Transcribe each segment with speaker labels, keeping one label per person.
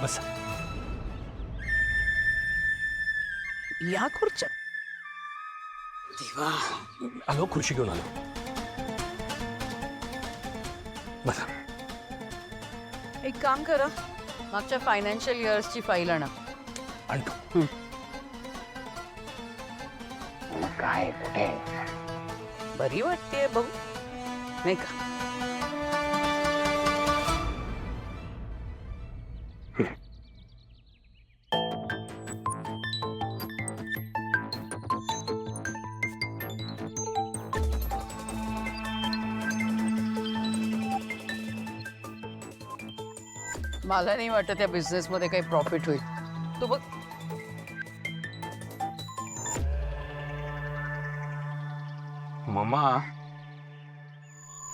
Speaker 1: बसा.
Speaker 2: या खुर्च्या. देवा.
Speaker 1: आलो, खुर्ची घेऊन आलो. बसा.
Speaker 2: एक काम करा, मागच्या फायनान्शियल इयर्सची फाईल आणा.
Speaker 1: आणतो.
Speaker 3: काय कुठे
Speaker 2: बरी वाटते बघू, नाही का? मला नाही वाटत या बिझनेस मध्ये काही प्रॉफिट होईल. तू बघ.
Speaker 4: मम्मा,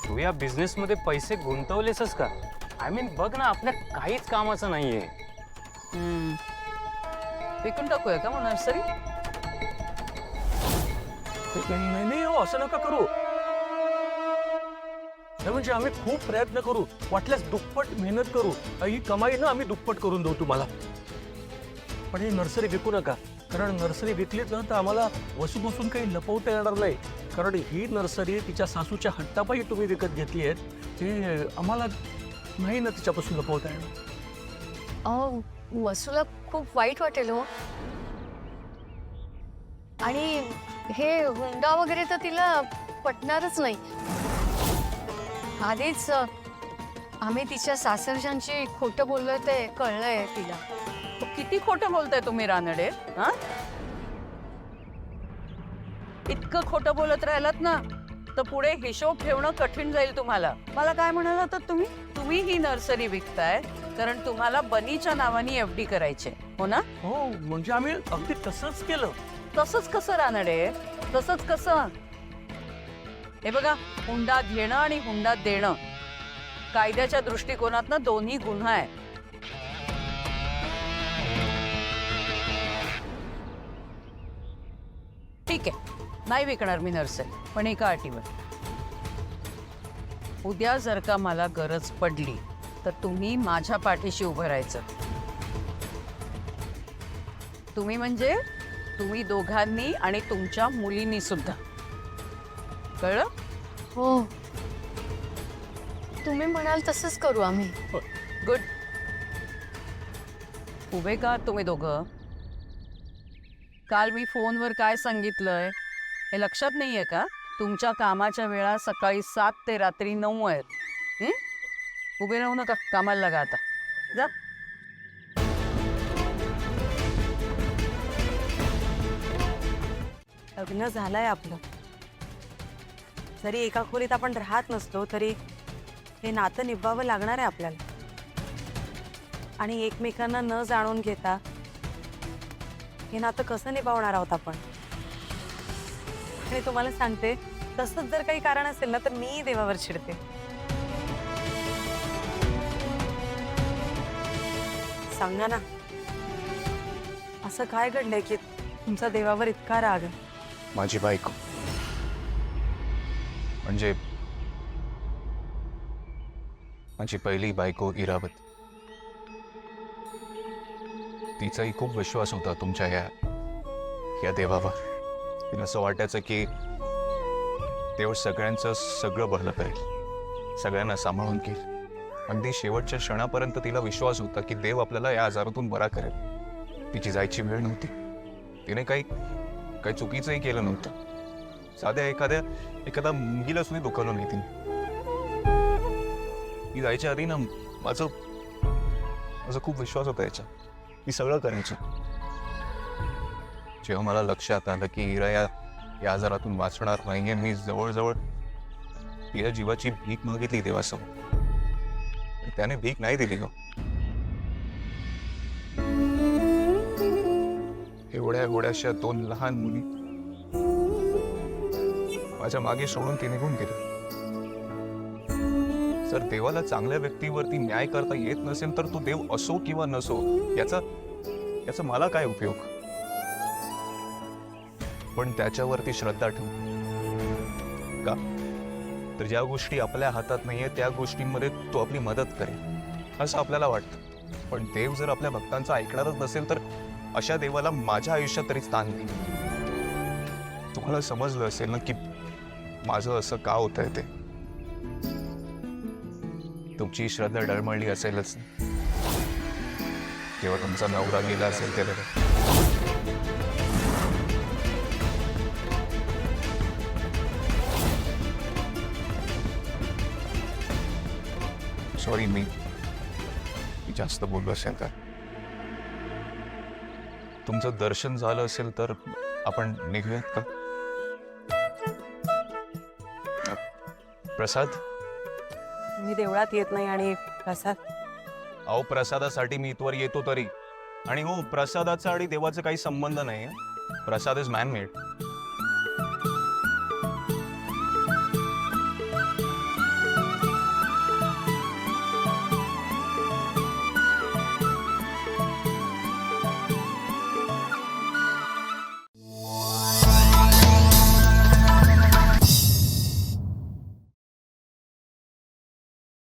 Speaker 4: तू या बिझनेस मध्ये पैसे गुंतवलेसच का? आय मीन बघ ना, आपल्या काहीच कामाचं नाहीये.
Speaker 2: विकून टाकूया का मग नर्सरी?
Speaker 1: नाही नाही हो, असं नका करू. नाही म्हणजे आम्ही खूप प्रयत्न करू, वाटल्यास दुप्पट मेहनत करू. ही कमाई ना आम्ही दुप्पट करून देऊ तुम्हाला. पण ही नर्सरी विकू नका, कारण नर्सरी विकलीच ना तर आम्हाला वसूपासून काही लपवता येणार नाही. कारण ही नर्सरी तिच्या सासूच्या हट्टापायी तुम्ही विकत घेतली आहे, ते आम्हाला नाही ना तिच्यापासून लपवता येणार.
Speaker 5: वसूला खूप वाईट वाटेल हो. आणि हे हुंडा वगैरे तर तिला पटणारच नाही. आधीच आम्ही तिच्या सासरच्यांची खोटं बोललोय ते कळलंय तिला.
Speaker 2: किती खोटं बोलताय तुम्ही रानडे? हा, इतकं खोटं बोलत राहिलात ना तर पुढे हिशोब ठेवणं कठीण जाईल तुम्हाला. मला काय म्हणाल होतं तुम्ही? तुम्ही ही नर्सरी विकताय कारण तुम्हाला बनीच्या नावाने FD करायचे, हो ना?
Speaker 1: हो, म्हणजे आम्ही अगदी तसंच केलं.
Speaker 2: तसंच कसं रानडे? तसंच कसं? हे बघा, हुंडा घेणं आणि हुंडा देणं कायद्याच्या दृष्टिकोनातनं दोन्ही गुन्हा आहे. ठीक आहे, नाही विकणार मी नर्सरी, पण एका अटीवर. उद्या जर का मला गरज पडली तर तुम्ही माझ्या पाठीशी उभं राहायचं. तुम्ही म्हणजे तुम्ही दोघांनी आणि तुमच्या मुलींनी सुद्धा. कळलं?
Speaker 5: हो, तुम्ही म्हणाल तसंच करू आम्ही.
Speaker 2: गुड. उभे का तुम्ही दोघं? काल मी फोनवर काय सांगितलंय हे लक्षात नाहीये का? तुमच्या कामाच्या वेळा सकाळी 7 ते रात्री 9 आहेत. उभे राहू नका, कामाला लागा आता. जा.
Speaker 6: लग्न झालंय आपलं. जरी एका खोलीत आपण राहत नसलो तरी हे नातं निभावं लागणार आहे आपल्याला. आणि एकमेकांना न जाणून घेता हे नातं कसं निभावणार आहोत आपण? आणि तुम्हाला सांगते, तसंच जर काही कारण असेल ना तर मी देवावर चिडते. सांगा ना, असं काय घडलंय की तुमचा देवावर इतका राग आहे?
Speaker 4: माझी बायको म्हणजे माझी पहिली बायको इरावत. तिचाही खूप विश्वास होता तुमच्या या देवावर. तिला असं वाटायचं की देव सगळ्यांचं सगळं भलं करेल, सगळ्यांना सांभाळून घेईल. अगदी शेवटच्या क्षणापर्यंत तिला विश्वास होता की देव आपल्याला या आजारातून बरा करेल. तिची जायची वेळ नव्हती. तिने काही चुकीचंही केलं नव्हतं. साध्या एखादा मुंगीला सुद्धा दुखवलं नाही तिने. ती जायच्या आधी ना माझा खूप विश्वास होता याच्या. ती सगळं करायचं. जेव्हा मला लक्षात आलं की इरा या आजारातून वाचणार नाहीये, मी जवळजवळ तिच्या जीवाची भीक मागितली देवासमोर. त्याने भीक नाही दिली हो. एवढ्याशा 2 लहान मुली माझ्या मागे सोडून ती निघून गेली. जर देवाला चांगल्या व्यक्तीवरती न्याय करता येत नसेल तर तो देव असो किंवा नसो याचा मला काय उपयोग? पण त्याच्यावरती श्रद्धा ठेवू का? तर ज्या गोष्टी आपल्या हातात नाहीये त्या गोष्टींमध्ये तो आपली मदत करेल असं आपल्याला वाटतं. पण देव जर आपल्या भक्तांचं ऐकणारच नसेल तर अशा देवाला माझ्या आयुष्यात तरी स्थान नाही. तुम्हाला समजलं असेल ना की माझं असं का होत आहे ते. तुमची श्रद्धा डळमळली असेलच जेव्हा तुमचा नवरा गेला असेल तेव्हा. सॉरी मी जास्त बोललो असेल तर. तुमचं दर्शन झालं असेल तर आपण निघूयात का? प्रसाद.
Speaker 6: मी देवळात येत नाही आणि प्रसाद.
Speaker 4: अहो प्रसादासाठी मी इथवर येतो तरी. आणि हो प्रसादाचा आणि देवाचा काही संबंध नाही. प्रसाद इज मॅन मेड.